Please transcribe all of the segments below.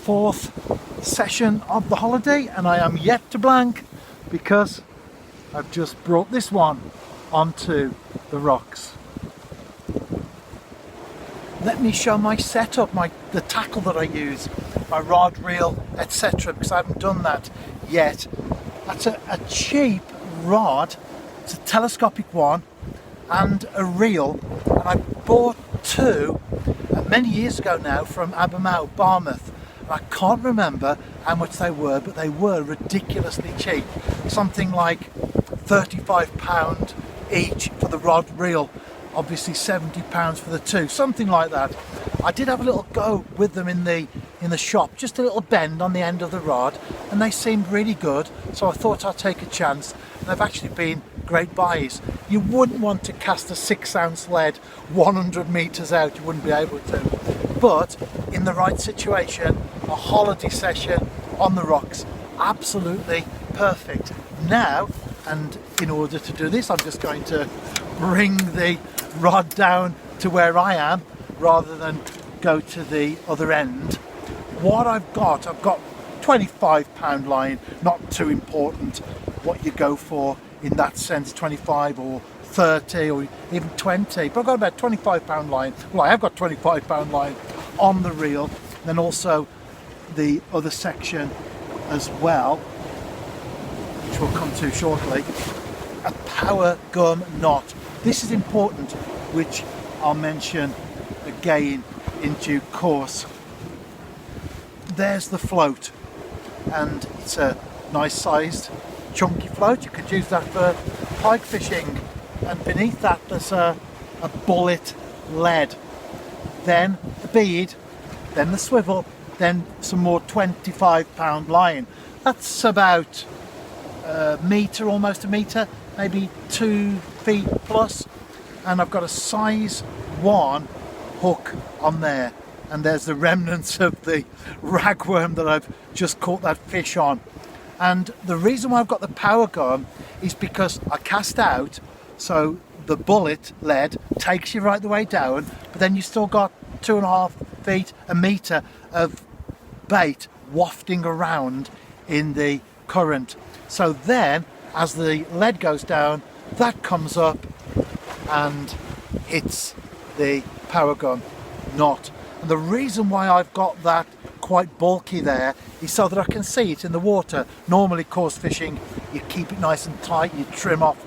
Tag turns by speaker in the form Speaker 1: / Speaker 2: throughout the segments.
Speaker 1: fourth session of the holiday, and I am yet to blank because I've just brought this one onto the rocks. Let me show my setup, the tackle that I use, my rod, reel, etc., because I haven't done that yet. That's a cheap rod. It's a telescopic one and a reel, and I bought two many years ago now from Abermouth, Barmouth. I can't remember how much they were, but they were ridiculously cheap. Something like £35 each for the rod reel, obviously £70 for the two, something like that. I did have a little go with them in the shop, just a little bend on the end of the rod, and they seemed really good, so I thought I'd take a chance, and they've actually been great buys. You wouldn't want to cast a 6-ounce lead 100 metres out, you wouldn't be able to, but in the right situation, a holiday session on the rocks, absolutely perfect. Now, and in order to do this, I'm just going to bring the rod down to where I am rather than go to the other end. What I've got £25 line, not too important what you go for in that sense, 25 or 30 or even 20, but I've got about £25 line. Well, I have got £25 line on the reel, then also the other section as well, which we'll come to shortly. A power gum knot. This is important, which I'll mention again in due course. There's the float, and it's a nice sized chunky float. You could use that for pike fishing, and beneath that there's a bullet lead, then the bead, then the swivel, then some more £25 line. That's about a metre, almost a metre, maybe 2 feet plus, and I've got a size 1 hook on there, and there's the remnants of the ragworm that I've just caught that fish on. And the reason why I've got the power gun is because I cast out, so the bullet lead takes you right the way down, but then you still got 2.5 feet, a metre of bait wafting around in the current. So then as the lead goes down, that comes up and hits the power gun knot. And the reason why I've got that quite bulky there is so that I can see it in the water. Normally coarse fishing, you keep it nice and tight, you trim off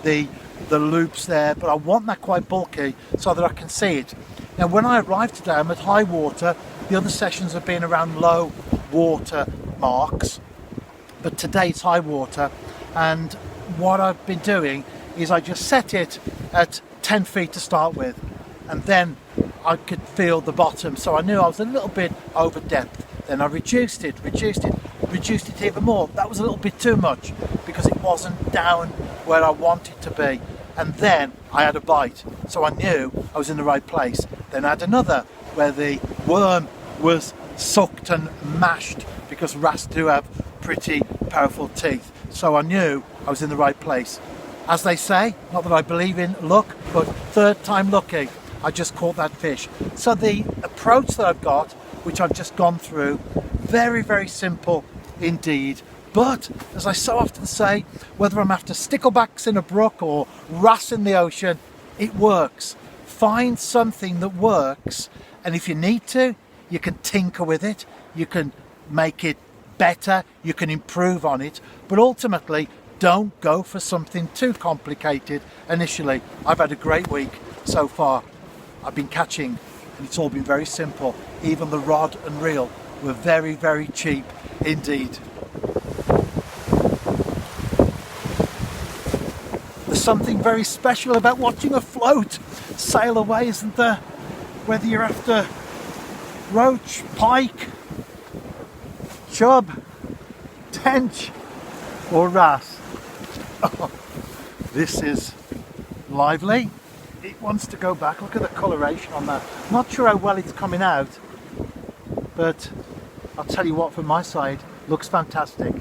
Speaker 1: the loops there, but I want that quite bulky so that I can see it. Now when I arrived today, I'm at high water. The other sessions have been around low water marks, but today it's high water, and what I've been doing is I just set it at 10 feet to start with, and then I could feel the bottom, so I knew I was a little bit over depth. Then I reduced it even more. That was a little bit too much because it wasn't down where I wanted to be. And then I had a bite, so I knew I was in the right place. Then I had another where the worm was sucked and mashed, because wrasse do have pretty powerful teeth, so I knew I was in the right place. As they say, not that I believe in luck, but third time lucky, I just caught that fish. So the approach that I've got, which I've just gone through, very, very simple indeed. But as I so often say, whether I'm after sticklebacks in a brook or wrasse in the ocean, it works. Find something that works, and if you need to, you can tinker with it, you can make it better, you can improve on it, but ultimately don't go for something too complicated initially. I've had a great week so far. I've been catching, and it's all been very simple. Even the rod and reel were very, very cheap indeed. There's something very special about watching a float sail away, isn't there? Whether you're after roach, pike, chub, tench or wrasse. Oh, this is lively. It wants to go back. Look at the coloration on that. Not sure how well it's coming out, but I'll tell you what, from my side, looks fantastic.